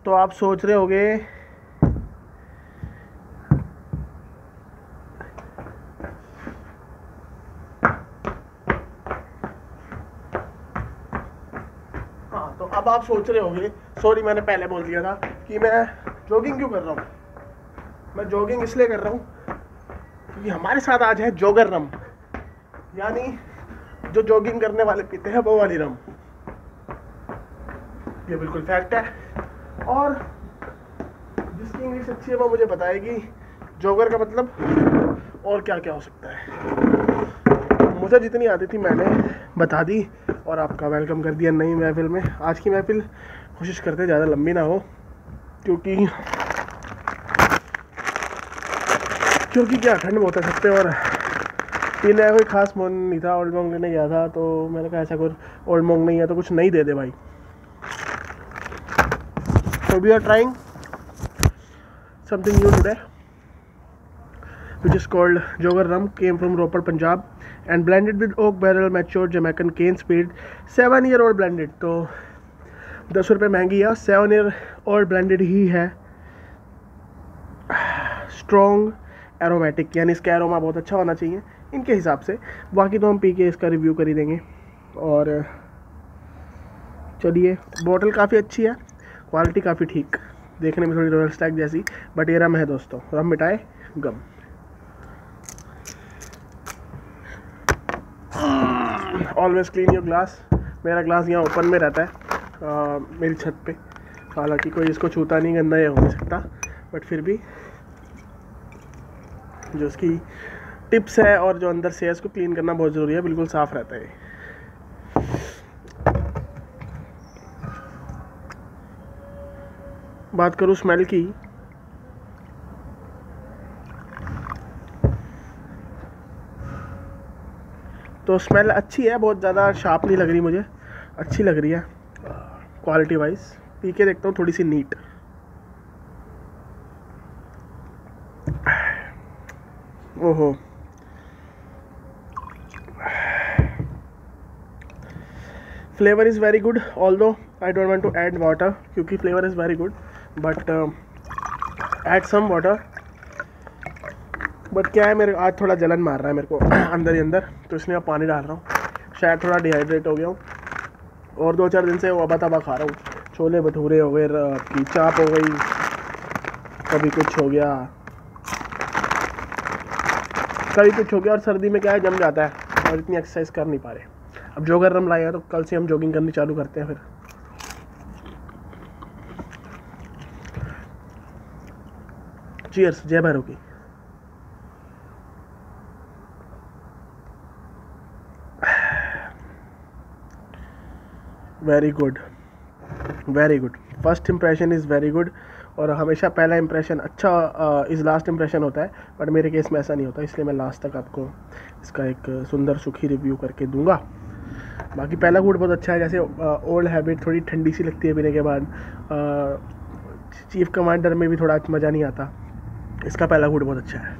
तो आप सोच रहे होगे हाँ, तो अब आप सोच रहे होगे, सॉरी मैंने पहले बोल दिया था कि मैं जॉगिंग क्यों कर रहा हूँ। मैं जॉगिंग इसलिए कर रहा हूँ क्योंकि हमारे साथ आज है जोगर रम, यानी जो जॉगिंग करने वाले पीते हैं वो वाली रम। ये बिल्कुल फैक्ट है, और जिसकी इंग्लिश अच्छी है वो मुझे बताएगी जोगर का मतलब और क्या क्या हो सकता है। मुझे जितनी आती थी मैंने बता दी और आपका वेलकम कर दिया नई महफिल में। आज की महफिल कोशिश करते ज़्यादा लंबी ना हो, क्योंकि क्या ठंड बहुत है सकते, और पीने का कोई खास मन नहीं था। ओल्ड मोंग लेने गया था तो मैंने कहा ऐसा कोई ओल्ड मोंग नहीं है तो कुछ नहीं दे दे भाई। So we are trying something new today, which is called Jogar Rum. Came from Ropar, Punjab, and blended with oak barrel matured Jamaican cane spirit, 7-year-old blended. तो 10 रुपये महंगी है, 7-year-old blended ही है। स्ट्रॉन्ग एरोमेटिक, यानी इसका aroma बहुत अच्छा होना चाहिए इनके हिसाब से। बाकी तो हम पी के इसका रिव्यू कर ही देंगे। और चलिए, बॉटल काफ़ी अच्छी है, क्वालिटी काफ़ी ठीक, देखने में थोड़ी रॉयल स्टैग जैसी, बट ये रम है दोस्तों, रम मिटाए गम। Always clean your glass. मेरा ग्लास यहाँ ओपन में रहता है मेरी छत पे, हालांकि कोई इसको छूता नहीं, गंदा ये हो नहीं सकता, बट फिर भी जो इसकी टिप्स है और जो अंदर से है इसको क्लीन करना बहुत ज़रूरी है, बिल्कुल साफ़ रहता है। बात करूँ स्मेल की, तो स्मेल अच्छी है, बहुत ज़्यादा शार्प नहीं लग रही मुझे, अच्छी लग रही है क्वालिटी वाइज। पी के देखता हूँ थोड़ी सी नीट। ओहो, flavour is very good, although I don't want to add water क्योंकि flavour is very good, but add some water. But क्या है, मेरे आज थोड़ा जलन मार रहा है मेरे को अंदर ही अंदर, तो इसलिए मैं पानी डाल रहा हूँ। शायद थोड़ा डिहाइड्रेट हो गया हूँ, और 2-4 दिन से वबा तबा खा रहा हूँ। छोले भटूरे हो गए, आपकी चाप हो गई, कभी कुछ हो गया, और सर्दी में क्या है, जम जाता है और इतनी एक्सरसाइज कर नहीं पा रहे। अब जोगर रम लाए हैं तो कल से हम जॉगिंग करनी चालू करते हैं फिर। चीयर्स, जय भैरव की। Very good, very good, first impression is very good. और हमेशा पहला इम्प्रेशन अच्छा इज़ लास्ट इम्प्रेशन होता है, बट मेरे केस में ऐसा नहीं होता, इसलिए मैं लास्ट तक आपको इसका एक सुंदर सुखी रिव्यू करके दूंगा। बाकी पहला घूट बहुत अच्छा है, जैसे ओल्ड हैबिट थोड़ी ठंडी सी लगती है पीने के बाद, चीफ कमांडर में भी थोड़ा मज़ा नहीं आता। इसका पहला घूट बहुत अच्छा है,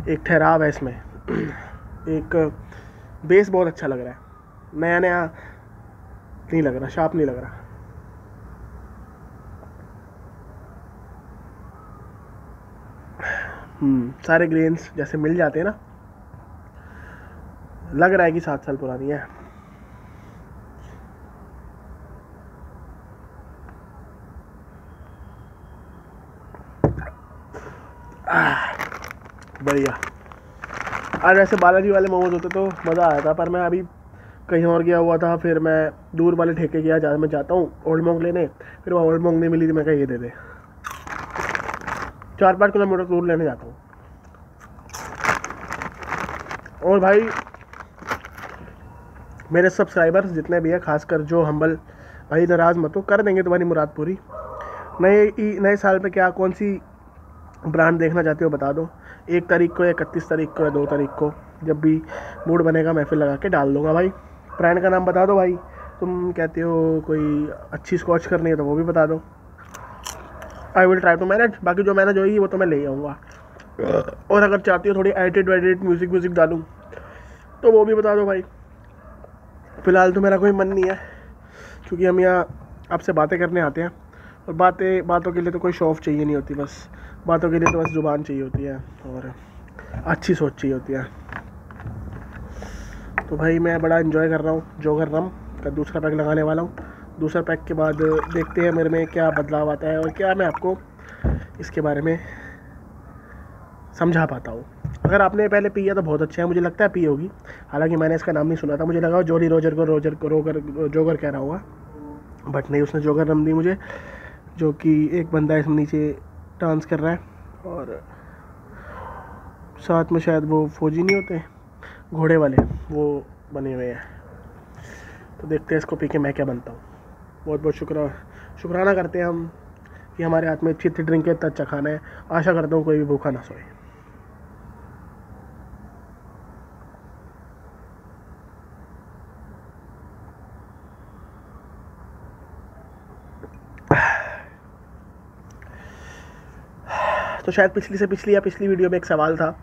एक ठहराव है इसमें, एक बेस बहुत अच्छा लग रहा है, नया नया नहीं लग रहा, शार्प नहीं लग रहा। सारे ग्रेन्स जैसे मिल जाते हैं ना, लग रहा है कि 7 साल पुरानी है। बढ़िया। आज वैसे बालाजी वाले मोमोज होते तो मज़ा आया था, पर मैं अभी कहीं और गया हुआ था, फिर मैं दूर वाले ठेके गया, जहाँ मैं जाता हूँ ओल्ड मोंग लेने, फिर वहाँ ओल्ड मोंग नहीं मिली थी, मैं कहा ये दे दे। 4-5 किलोमीटर दूर लेने जाता हूँ। और भाई मेरे सब्सक्राइबर्स जितने भी हैं, खासकर जो हम्बल भाई, नाराज़ मत हो, कर देंगे तुम्हारी मुराद पूरी। नए साल पे क्या कौन सी ब्रांड देखना चाहते हो बता दो, 1 तारीख को या 31 तारीख को या 2 तारीख को, जब भी मूड बनेगा महफिल लगा के डाल दूँगा भाई। ब्रांड का नाम बता दो भाई, तुम कहते हो कोई अच्छी स्कॉच करनी है तो वो भी बता दो, I will try to manage. बाकी जो मैनेज होगी वो तो मैं ले आऊँगा। और अगर चाहती हो थोड़ी एडिटेड म्यूज़िक डालूँ तो वो भी बता दो भाई। फ़िलहाल तो मेरा कोई मन नहीं है, क्योंकि हम यहाँ आपसे बातें करने आते हैं, और बातों के लिए तो कोई शो ऑफ चाहिए नहीं होती, बस बातों के लिए तो बस ज़ुबान चाहिए होती है और अच्छी सोच चाहिए होती है। तो भाई मैं बड़ा इन्जॉय कर रहा हूँ जोगर रम का दूसरा पैक लगाने वाला हूँ। दूसरा पैक के बाद देखते हैं मेरे में क्या बदलाव आता है और क्या मैं आपको इसके बारे में समझा पाता हूँ। अगर आपने पहले पिया तो बहुत अच्छा है, मुझे लगता है पी होगी, हालांकि मैंने इसका नाम नहीं सुना था, मुझे लगा जॉली रोजर को जोगर कह रहा हुआ, बट नहीं, उसने जोगर रम दी मुझे, जो कि एक बंदा इसमें नीचे डांस कर रहा है और साथ में शायद वो फौजी नहीं होते घोड़े वाले, वो बने हुए हैं। तो देखते हैं इसको पी के मैं क्या बनता हूँ। बहुत बहुत शुक्राना करते हैं हम कि हमारे हाथ में अच्छी अच्छी ड्रिंक है, इतना अच्छा खाना है। आशा करता हूँ कोई भी भूखा ना सोए। तो शायद पिछली वीडियो में एक सवाल था,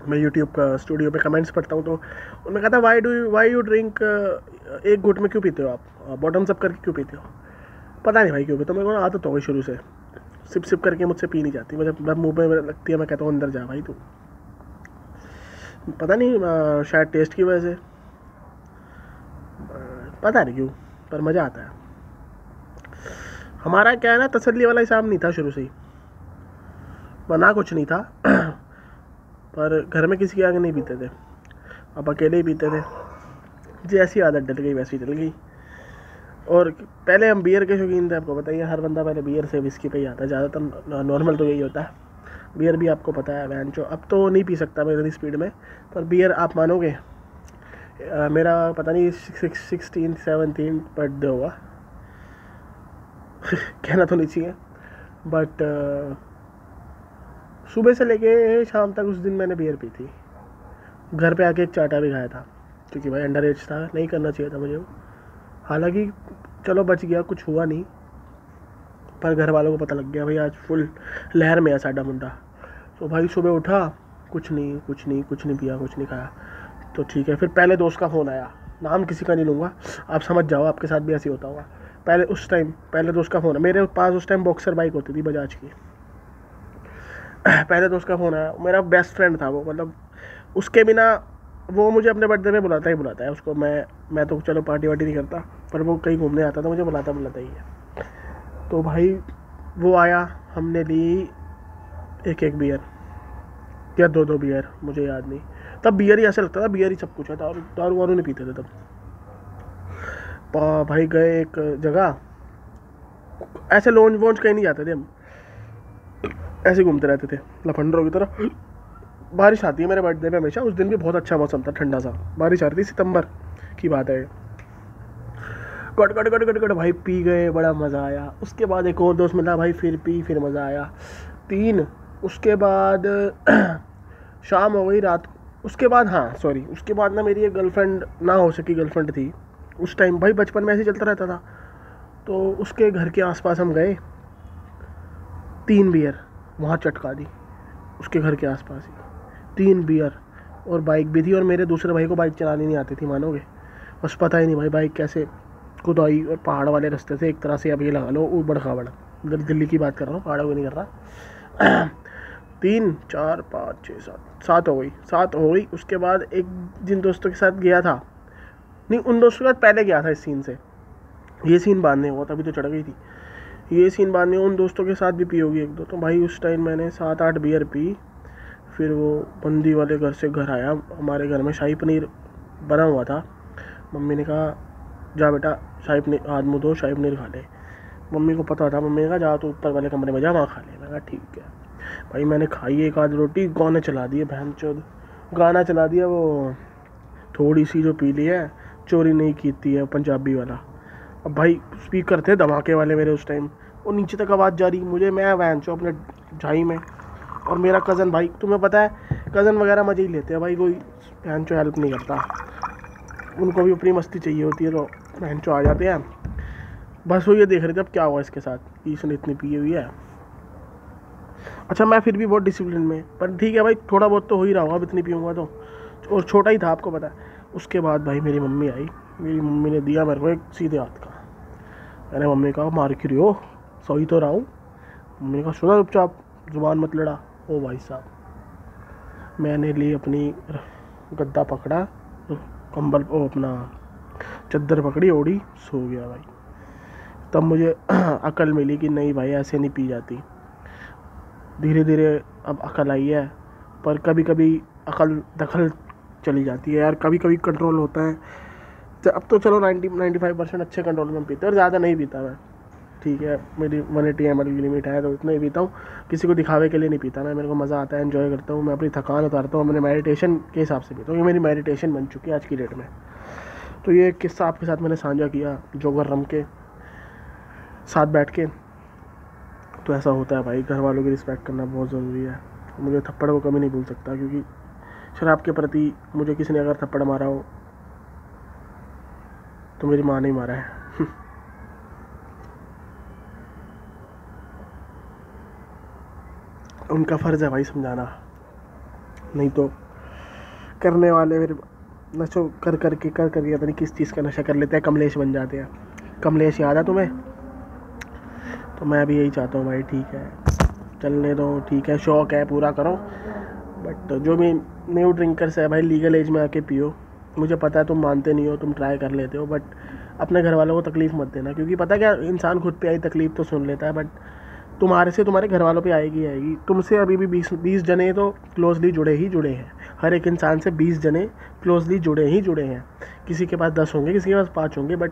मैं यूट्यूब का स्टूडियो पे कमेंट्स पढ़ता हूँ, तो उन्होंने कहा था वाई यू ड्रिंक, एक घुट में क्यों पीते हो आप, बॉटम्स अप करके क्यों पीते हो। पता नहीं भाई क्यों पीते हो, मेरे को आदत हो गई शुरू से, सिप करके मुझसे पी नहीं जाती, जब मुँह पे लगती है मैं कहता हूँ अंदर जा भाई तू। पता नहीं, शायद टेस्ट की वजह से, पता नहीं क्यों, पर मज़ा आता है। हमारा क्या है ना, तसल्ली वाला हिसाब नहीं था शुरू से ही, बना कुछ नहीं था पर घर में किसी के आगे नहीं पीते थे, अब अकेले ही पीते थे, जैसी आदत डल गई वैसी डल गई। और पहले हम बियर के शौकीन थे, आपको बताइए, हर बंदा पहले बियर से विस्की पे ही आता है, ज़्यादातर नॉर्मल तो यही होता है। बियर भी आपको पता है वैन जो, अब तो नहीं पी सकता मैं इतनी स्पीड में, पर बियर आप मानोगे, मेरा पता नहीं 16-17 बर्थडे हुआ कहना तो नहीं चाहिए, बट सुबह से लेके शाम तक उस दिन मैंने बियर पी थी। घर पे आके एक चाटा भी खाया था, क्योंकि भाई अंडर एज था, नहीं करना चाहिए था मुझे, हालांकि चलो बच गया, कुछ हुआ नहीं, पर घर वालों को पता लग गया भाई आज फुल लहर में है साडा मुंडा। तो भाई सुबह उठा, कुछ नहीं पिया, कुछ नहीं खाया, तो ठीक है। फिर पहले दोस्त का फ़ोन आया, नाम किसी का नहीं लूँगा, आप समझ जाओ, आपके साथ भी ऐसे होता होगा। पहले दोस्त का फ़ोन, मेरे पास उस टाइम बॉक्सर बाइक होती थी बजाज की। पहले दोस्त का फ़ोन आया, मेरा बेस्ट फ्रेंड था वो, मतलब उसके बिना, वो मुझे अपने बर्थडे में बुलाता है उसको, मैं तो चलो पार्टी वार्टी नहीं करता, पर वो कहीं घूमने आता था मुझे बुलाता ही है। तो भाई वो आया, हमने ली एक बियर या दो बियर, मुझे याद नहीं, तब बियर ही ऐसा लगता था बियर ही सब कुछ है, दारू वारू नहीं पीते थे तब। भाई गए एक जगह, ऐसे लॉन्च वॉन्च कहीं नहीं जाते थे हम, ऐसे घूमते रहते थे लफंडरों की तरह। बारिश आती है मेरे बर्थडे में हमेशा, उस दिन भी बहुत अच्छा मौसम था, ठंडा सा, बारिश आ रही थी, सितंबर की बात है। कट भाई पी गए, बड़ा मज़ा आया। उसके बाद एक और दोस्त मिला भाई, फिर मज़ा आया। 3, उसके बाद शाम हो गई, रात। उसके बाद ना मेरी एक गर्लफ्रेंड ना हो सकी गर्लफ्रेंड थी उस टाइम, भाई बचपन में ऐसे चलता रहता था, तो उसके घर के आसपास हम गए, 3 बियर वहाँ चटका दी, उसके घर के आसपास ही 3 बियर, और बाइक भी थी, और मेरे दूसरे भाई को बाइक चलानी नहीं आती थी, मानोगे, बस पता ही नहीं भाई बाइक कैसे खुदाई, और पहाड़ वाले रास्ते से एक तरह से, अब ये लगा लो ऊबड़ खाबड़, दिल्ली की बात कर रहा हूँ, पहाड़ों को नहीं कर रहा। 3, 4, 5, 6, 7 हो गई। उसके बाद एक जिन दोस्तों के साथ गया था, नहीं उन दोस्तों के साथ पहले गया था इस सीन से, ये सीन बांधने हुआ, तभी तो चढ़ गई थी, ये सीन बांधने, उन दोस्तों के साथ भी पी होगी 1-2, तो भाई उस टाइम मैंने 7-8 बियर पी। फिर वो बंदी वाले घर से घर आया, हमारे घर में शाही पनीर बना हुआ था, मम्मी ने कहा जा बेटा शाही पनीर, हाथ मुँह धो, शाही पनीर खा ले। मम्मी को पता था, मम्मी ने कहा जा तो ऊपर वाले कमरे में जा, वहाँ खा ले। मैं कहा ठीक है भाई, मैंने खाई 1 आध रोटी, गाने चला दिए, बहनचोद गाना चला दिया, वो थोड़ी सी जो पी ली है, चोरी नहीं कीती है, पंजाबी वाला। अब भाई स्पीकर थे धमाके वाले मेरे उस टाइम, वो नीचे तक आवाज़ जा रही, मैं बहनचो अपने झाई में, और मेरा कज़न, भाई तुम्हें पता है कज़न वगैरह मज़े ही लेते हैं भाई, कोई बहनचो हेल्प नहीं करता, उनको भी अपनी मस्ती चाहिए होती है, तो बहनचो आ जाते हैं। बस वो ये देख रहे थे अब क्या हुआ इसके साथ कि इसने इतनी पी हुई है। अच्छा मैं फिर भी बहुत डिसिप्लिन में, पर ठीक है भाई, थोड़ा बहुत तो हो ही रहा होगा, अब इतनी पीऊँगा तो, और छोटा ही था आपको पता है। उसके बाद भाई मेरी मम्मी आई, मेरी मम्मी ने दिया मेरे को एक सीधे हाथ का, मैंने मम्मी कहा मार क्यों रही हो, सो ही तो रहा हूँ। मैंने कहा सुना चुपचाप, जुबान मत लड़ा। ओ भाई साहब, मैंने ली अपनी गद्दा पकड़ा, कंबल ओ अपना चद्दर पकड़ी, ओढ़ी, सो गया भाई। तब मुझे अकल मिली कि नहीं भाई ऐसे नहीं पी जाती। धीरे धीरे अब अकल आई है, पर कभी कभी अकल दखल चली जाती है यार, कभी कभी कंट्रोल होता है। तो अब तो चलो 95% अच्छे कंट्रोल में पीते हैं, और ज़्यादा नहीं पीता मैं, ठीक है। मेरी 180 ml की लिमिट है, तो इतना ही पीता हूँ। किसी को दिखावे के लिए नहीं पीता मैं, मेरे को मज़ा आता है, एंजॉय करता हूँ, मैं अपनी थकान उतारता हूँ, मैंने मेडिटेशन के हिसाब से पीता हूँ। ये मेरी मेडिटेशन बन चुकी है आज की डेट में। तो ये किस्सा आपके साथ मैंने साझा किया जोगर रम के साथ बैठ के। तो ऐसा होता है भाई, घर वालों की रिस्पेक्ट करना बहुत ज़रूरी है। मुझे थप्पड़ को कभी नहीं भूल सकता, क्योंकि शराब के प्रति मुझे किसी ने अगर थप्पड़ मारा हो तो मेरी माँ ने ही मारा है। उनका फ़र्ज़ है भाई समझाना, नहीं तो करने वाले फिर नशो कर करके पता नहीं किस चीज़ का नशा कर लेते हैं, कमलेश बन जाते हैं। कमलेश याद है तुम्हें? तो मैं भी यही चाहता हूँ भाई, ठीक है चलने दो, ठीक है शौक़ है पूरा करो, बट जो भी न्यू ड्रिंकर्स है भाई लीगल एज में आके पियो। मुझे पता है तुम मानते नहीं हो, तुम ट्राई कर लेते हो, बट अपने घर वालों को तकलीफ़ मत देना, क्योंकि पता क्या, इंसान खुद पे आई तकलीफ़ तो सुन लेता है, बट तुम्हारे से तुम्हारे घर वालों पे आएगी। तुमसे अभी भी 20 जने तो क्लोजली जुड़े हैं। हर एक इंसान से 20 जने क्लोजली जुड़े हैं। किसी के पास 10 होंगे, किसी के पास 5 होंगे, बट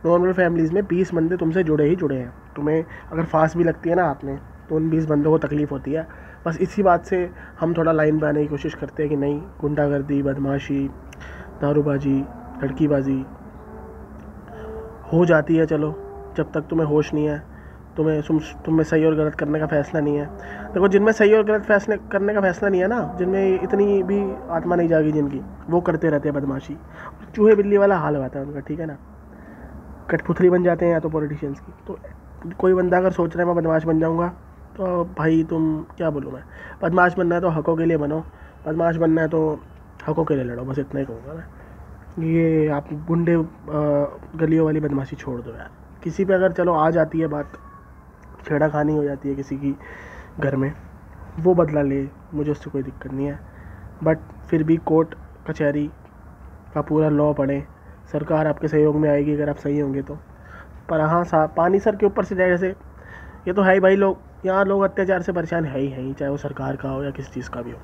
नॉर्मल फैमिलीज़ में 20 बंदे तुमसे जुड़े हैं। तुम्हें अगर फांस भी लगती है ना हाथ में, तो उन 20 बंदों को तकलीफ़ होती है। बस इसी बात से हम थोड़ा लाइन पे आने की कोशिश करते हैं कि नहीं, गुंडागर्दी, बदमाशी, दारूबाजी, लड़कीबाजी हो जाती है, चलो जब तक तुम्हें होश नहीं है, तुम्हें सही और गलत करने का फ़ैसला नहीं है। देखो, जिनमें सही और गलत फैसले करने का फ़ैसला नहीं है ना, जिनमें इतनी भी आत्मा नहीं जागी जिनकी, वो करते रहते हैं बदमाशी। चूहे बिल्ली वाला हाल होता है उनका, ठीक है ना, कठपुतली बन जाते हैं या तो पॉलिटिशियंस की। तो कोई बंदा अगर सोच रहा है मैं बदमाश बन जाऊँगा, तो भाई तुम क्या बोलूँ मैं, बदमाश बनना है तो हकों के लिए बनो, बदमाश बनना है तो हकों के लिए लड़ो, बस इतना ही कहूँगा मैं। ये आप गुंडे गलियों वाली बदमाशी छोड़ दो यार। किसी पे अगर चलो आ जाती है बात, छेड़ा खानी हो जाती है किसी की घर में, वो बदला ले, मुझे उससे कोई दिक्कत नहीं है, बट फिर भी कोर्ट कचहरी का पूरा लॉ पढ़े, सरकार आपके सहयोग में आएगी अगर आप सही होंगे तो। पर हाँ, पानी सर के ऊपर से जाए, जैसे ये तो है ही भाई, लोग यहाँ लोग अत्याचार से परेशान है ही, चाहे वो सरकार का हो या किसी चीज़ का भी हो।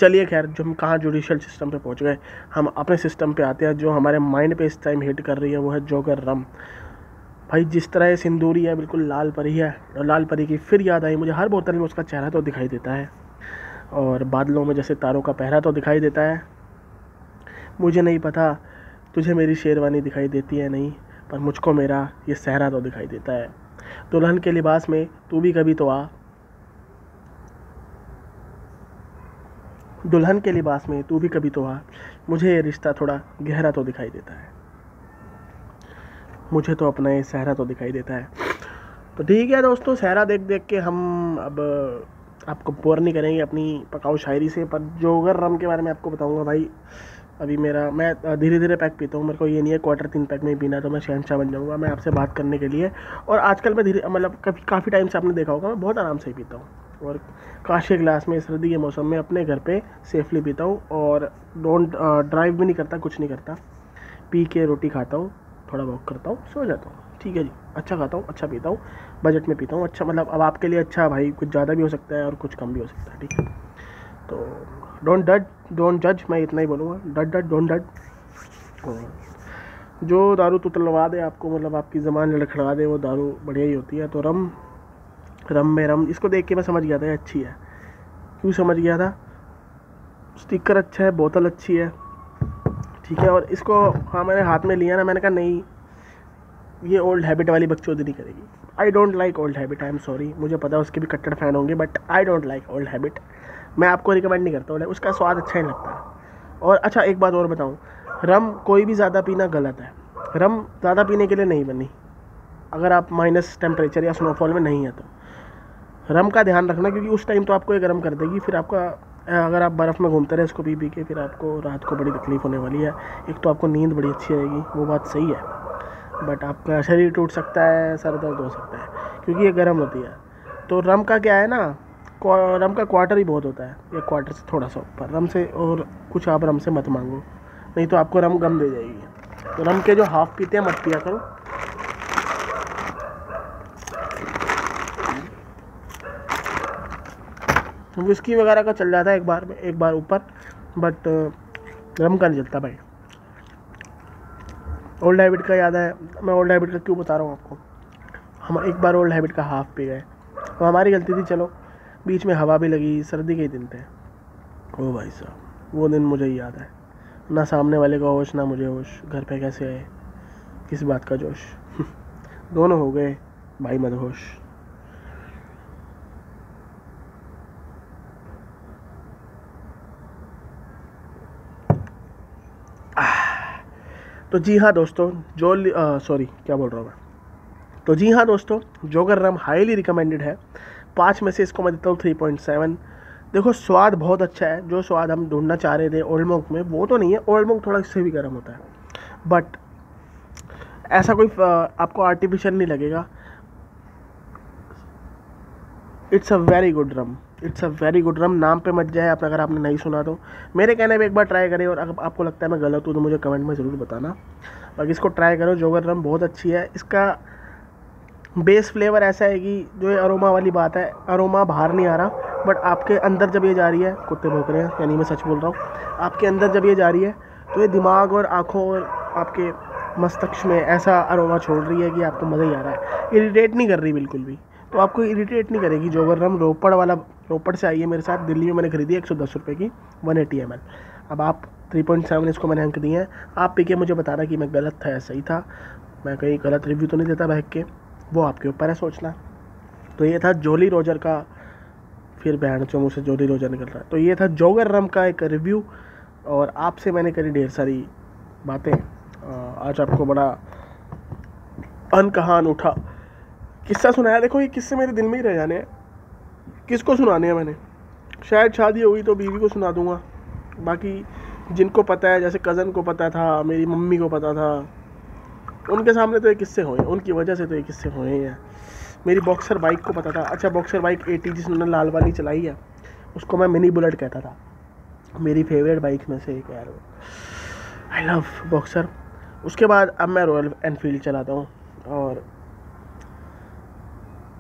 चलिए खैर, जो हम कहाँ जुडिशल सिस्टम पे पहुँच गए, हम अपने सिस्टम पे आते हैं। जो हमारे माइंड पे इस टाइम हिट कर रही है वो है जोगर रम। भाई जिस तरह ये सिंदूरी है, बिल्कुल लाल परी है, और लाल परी की फिर याद आई मुझे, हर बोतल में उसका चेहरा तो दिखाई देता है, और बादलों में जैसे तारों का पहरा तो दिखाई देता है। मुझे नहीं पता तुझे मेरी शेरवानी दिखाई देती है नहीं, पर मुझको मेरा ये सहरा तो दिखाई देता है। दुल्हन के लिबास में तू भी कभी तो आ, दुल्हन के लिबास में तू भी कभी तो आ, मुझे ये रिश्ता थोड़ा गहरा तो दिखाई देता है, मुझे तो अपना ये सहरा तो दिखाई देता है। तो ठीक है दोस्तों, सहरा देख देख के हम अब आपको बोर नहीं करेंगे अपनी पकाऊ शायरी से, पर जोगर रम के बारे में आपको बताऊंगा भाई। अभी मैं धीरे धीरे पैक पीता हूँ, मेरे को ये नहीं है क्वार्टर 3 पैक में ही पीना तो मैं शहंशाह बन जाऊँगा। मैं आपसे बात करने के लिए, और आजकल मैं मतलब काफ़ी टाइम से आपने देखा होगा मैं बहुत आराम से ही पीता हूँ, और काश के ग्लास में सर्दी के मौसम में अपने घर पे सेफली पीता हूँ, और ड्राइव भी नहीं करता, कुछ नहीं करता, पी के रोटी खाता हूँ, थोड़ा वॉक करता हूँ, सो जाता हूँ, ठीक है जी। अच्छा खाता हूँ, अच्छा पीता हूँ, बजट में पीता हूँ, अच्छा मतलब अब आपके लिए अच्छा भाई, कुछ ज़्यादा भी हो सकता है और कुछ कम भी हो सकता है, ठीक है। तो डोंट जज, मैं इतना ही बोलूँगा, डोंट जज। जो दारू तुतलवा दे आपको, मतलब आपकी ज़बान लड़खड़ा दे, वो दारू बढ़िया ही होती है। तो रम इसको देख के मैं समझ गया था ये अच्छी है। क्यों समझ गया था? स्टिकर अच्छा है, बोतल अच्छी है, ठीक है। और इसको हाँ मैंने हाथ में लिया ना, मैंने कहा नहीं ये ओल्ड हैबिट वाली बकचोदी नहीं करेगी। I don't like old habit, I am sorry, मुझे पता है उसके भी कट्टर फैन होंगे, but I don't like old habit. मैं आपको रिकमेंड नहीं करता, उसका स्वाद अच्छा ही लगता है। और अच्छा एक बात और बताऊँ, रम कोई भी ज़्यादा पीना गलत है, रम ज़्यादा पीने के लिए नहीं बनी। अगर आप माइनस टेम्परेचर या स्नोफॉल में नहीं है तो रम का ध्यान रखना, क्योंकि उस टाइम तो आपको ये गर्म कर देगी, फिर आपका अगर आप बर्फ़ में घूमते रहे इसको पी के, फिर आपको रात को बड़ी तकलीफ़ होने वाली है। एक तो आपको नींद बड़ी अच्छी आएगी, वो बात सही है, बट आपका शरीर टूट सकता है, सर दर्द हो सकता है, क्योंकि ये गर्म होती है। तो रम का क्या है ना, रम का क्वार्टर ही बहुत होता है, या क्वार्टर से थोड़ा सा ऊपर रम से, और कुछ आप रम से मत मांगो, नहीं तो आपको रम गम दे जाएगी। तो रम के जो हाफ पीते हैं मत पिया करो। विस्की वगैरह का चल जाता है एक बार ऊपर, बट रम का नहीं चलता भाई। ओल्ड हैबिट का याद है, मैं ओल्ड हैबिट का क्यों बता रहा हूँ आपको। हम एक बार ओल्ड हैबिट का हाफ पी गए, तो हमारी गलती थी, चलो बीच में हवा भी लगी, सर्दी के ही दिन थे। ओ भाई साहब, वो दिन मुझे ही याद है, ना सामने वाले का होश ना मुझे होश, घर पे कैसे आए, किस बात का जोश दोनों हो गए भाई मदहोश। तो जी हाँ दोस्तों, सॉरी क्या बोल रहा हूँ मैं। तो जी हाँ दोस्तों, जोगर रम हाईली रिकमेंडेड है। 5 में से इसको मैं देता हूँ 3.7। देखो स्वाद बहुत अच्छा है, जो स्वाद हम ढूंढना चाह रहे थे ओल्ड मंक में वो तो नहीं है। ओल्ड मंक थोड़ा इससे भी गर्म होता है, बट ऐसा कोई आपको आर्टिफिशियल नहीं लगेगा। It's a very good rum, it's a very good rum. नाम पे मत जाए आप, अगर आपने नहीं सुना तो मेरे कहने पे एक बार ट्राई करें, और अगर आपको लगता है मैं गलत हूँ तो मुझे कमेंट में ज़रूर बताना। बाकी इसको ट्राई करो, जोगर रम बहुत अच्छी है। इसका बेस फ्लेवर ऐसा है कि जो ये अरोमा वाली बात है, अरोमा बाहर नहीं आ रहा, बट आपके अंदर जब ये जा रही है, कुत्ते भौंक रहे हैं यानी मैं सच बोल रहा हूँ, आपके अंदर जब ये जा रही है तो ये दिमाग और आँखों और आपके मस्तिष्क में ऐसा अरोमा छोड़ रही है कि आपको मज़ा ही आ रहा है। इरिटेट नहीं कर रही बिल्कुल भी, तो आपको इरिटेट नहीं करेगी। जोगर रम रोपड़ से आई है मेरे साथ, दिल्ली में मैंने खरीदी है 110 रुपये की 180 ml। अब आप 3.7 इसको मैंने अंक दिए हैं, आप पी के मुझे बताना कि मैं गलत था या सही था। मैं कहीं गलत रिव्यू तो नहीं देता बहक के, वो आपके ऊपर है सोचना। तो ये था जॉली रोजर का, फिर बहन चो मुझसे जॉली रोजर निकल रहा है। तो ये था जोगर रम का एक रिव्यू, और आपसे मैंने करी ढेर सारी बातें। आज आपको बड़ा अनकहा अनूठा किस्सा सुनाया। देखो ये किस्से मेरे दिल में ही रह जाने हैं, किसको सुनाने हैं मैंने, शायद शादी होगी तो बीवी को सुना दूंगा। बाकी जिनको पता है, जैसे कज़न को पता था, मेरी मम्मी को पता था, उनके सामने तो ये किस्से हुए, उनकी वजह से तो ये किस्से हुए हैं। मेरी बॉक्सर बाइक को पता था। अच्छा, बॉक्सर बाइक 80 जिसने लाल वाली चलाई है, उसको मैं मिनी बुलेट कहता था, मेरी फेवरेट बाइक में से एक यार, आई लव बॉक्सर। उसके बाद अब मैं रॉयल एनफील्ड चलाता हूँ, और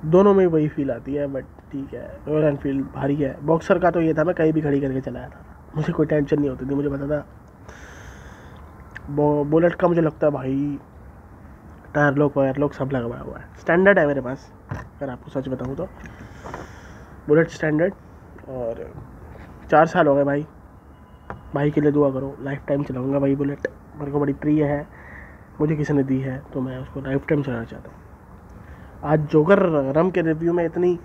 दोनों में वही फील आती है, बट ठीक है, रॉयल एनफील्ड भारी है। बॉक्सर का तो ये था, मैं कहीं भी खड़ी करके चलाया था, मुझे कोई टेंशन नहीं होती थी, मुझे पता था। बुलेट का मुझे लगता है भाई टायर लॉक वायर लॉक सब लगा हुआ है, स्टैंडर्ड है मेरे पास, अगर आपको सच बताऊँ तो बुलेट स्टैंडर्ड। और 4 साल हो गए भाई, भाई के लिए दुआ करो, लाइफ टाइम चलाऊँगा भाई। बुलेट मेरे को बड़ी प्रिय है, मुझे किसी ने दी है, तो मैं उसको लाइफ टाइम चलाना चाहता हूँ। आज जोगर रम के रिव्यू में इतनी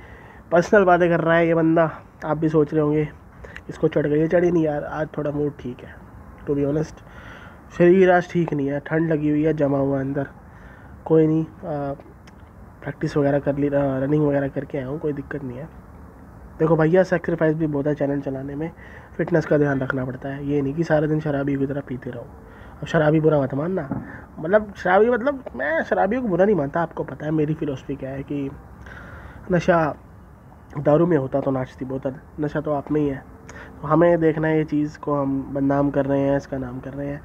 पर्सनल बातें कर रहा है ये बंदा, आप भी सोच रहे होंगे इसको चढ़ गई है। चढ़ी नहीं यार, आज थोड़ा मूड ठीक है, टू बी ऑनेस्ट। शरीर आज ठीक नहीं है, ठंड लगी हुई है, जमा हुआ अंदर। कोई नहीं, प्रैक्टिस वगैरह कर ली, रनिंग वगैरह करके आया हूँ, कोई दिक्कत नहीं है। देखो भैया, सेक्रीफाइस भी बहुत है चैनल चलाने में, फिटनेस का ध्यान रखना पड़ता है। ये नहीं कि सारा दिन शराबी की तरह पीते रहो। अब शराबी बुरा मत मानना, मतलब शराबी मतलब मैं शराबियों को बुरा नहीं मानता, आपको पता है मेरी फ़िलॉसफी क्या है कि नशा दारू में होता तो नाचती बोतल, नशा तो आप में ही है। तो हमें देखना है ये चीज़ को, हम बदनाम कर रहे हैं, इसका नाम कर रहे हैं,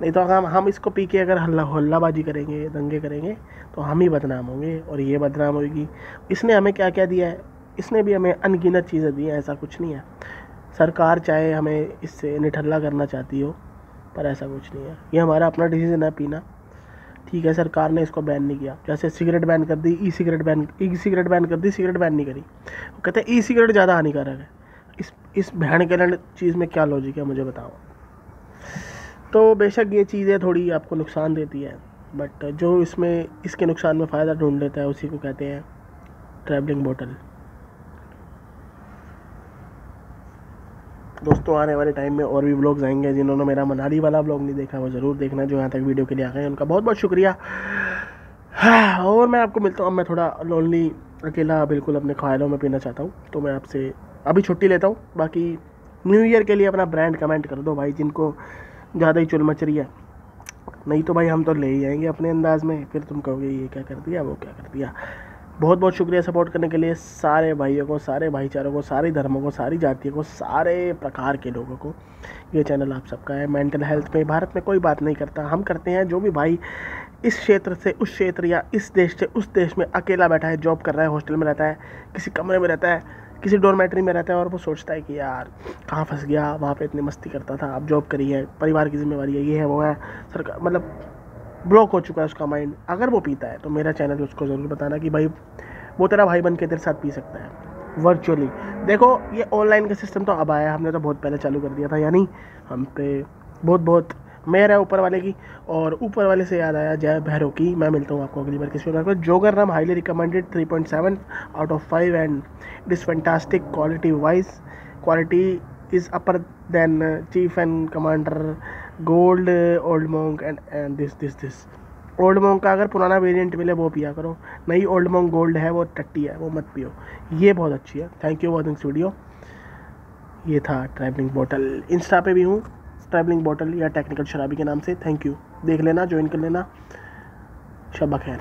नहीं तो हम इसको पी के अगर हल्लाबाजी करेंगे, दंगे करेंगे, तो हम ही बदनाम होंगे, और ये बदनाम होगी। इसने हमें क्या क्या दिया है, इसने भी हमें अनगिनत चीज़ें दी हैं, ऐसा कुछ नहीं है। सरकार चाहे हमें इससे निठल्ला करना चाहती हो, पर ऐसा कुछ नहीं है, ये हमारा अपना डिसीजन है पीना, ठीक है। सरकार ने इसको बैन नहीं किया, जैसे सिगरेट बैन कर दी, ई सिगरेट बैन कर दी, सिगरेट बैन नहीं करी। वो कहते हैं ई सिगरेट ज़्यादा हानिकारक है। इस भैन के चीज़ में क्या लॉजिक है, मुझे बताओ। तो बेशक ये चीज़ें थोड़ी आपको नुकसान देती है, बट जो इसमें इसके नुकसान में फ़ायदा ढूंढ लेता है उसी को कहते हैं ट्रैवलिंग बोतल। दोस्तों आने वाले टाइम में और भी व्लॉग्स आएंगे, जिन्होंने मेरा मनाली वाला व्लॉग नहीं देखा वो ज़रूर देखना, जो यहाँ तक वीडियो के लिए आ गए उनका बहुत बहुत शुक्रिया। और मैं आपको मिलता हूँ, अब मैं थोड़ा लोनली अकेला बिल्कुल अपने ख्यालों में पीना चाहता हूँ, तो मैं आपसे अभी छुट्टी लेता हूँ। बाकी न्यू ईयर के लिए अपना ब्रांड कमेंट कर दो भाई, जिनको ज़्यादा ही चुल मच रही है। नहीं तो भाई हम तो ले ही आएंगे अपने अंदाज में, फिर तुम कहोगे ये क्या कर दिया, वो क्या कर दिया। बहुत बहुत शुक्रिया सपोर्ट करने के लिए सारे भाइयों को, सारे भाईचारों को, सारे धर्मों को, सारी जातियों को, सारे प्रकार के लोगों को। ये चैनल आप सबका है। मेंटल हेल्थ में भारत में कोई बात नहीं करता, हम करते हैं जो भी भाई इस क्षेत्र से उस क्षेत्र या इस देश से उस देश में अकेला बैठा है, जॉब कर रहा है, हॉस्टल में रहता है, किसी कमरे में रहता है, किसी डॉर्मेट्री में रहता है और वो सोचता है कि यार कहाँ फंस गया, वहाँ पे इतनी मस्ती करता था, अब जॉब करी है, परिवार की जिम्मेवारी है, ये है वो है, सरकार मतलब ब्लॉक हो चुका है उसका माइंड। अगर वो पीता है तो मेरा चैनल उसको ज़रूर बताना कि भाई वो तेरा भाई बन के तेरे साथ पी सकता है वर्चुअली। देखो ये ऑनलाइन का सिस्टम तो अब आया, हमने तो बहुत पहले चालू कर दिया था, यानी हम पे बहुत बहुत मेहर है ऊपर वाले की। और ऊपर वाले से याद आया, जय भैरव की। मैं मिलता हूँ आपको अगली बार किसी प्रकार पर। जोगर नाम highly recommended 3.7 out of 5 and it is fantastic quality wise. Quality is upper than chief and commander gold Old Monk and this Old Monk का अगर पुराना वेरिएंट मिले वो पिया करो, नई ओल्ड मोंक गोल्ड है वो टट्टी है, वो मत पियो, ये बहुत अच्छी है। Thank you watching video. ये था ट्रैवलिंग बॉटल, इंस्टा पे भी हूँ ट्रैवलिंग बॉटल या टेक्निकल शराबी के नाम से। थैंक यू, देख लेना, ज्वाइन कर लेना। शब खैर।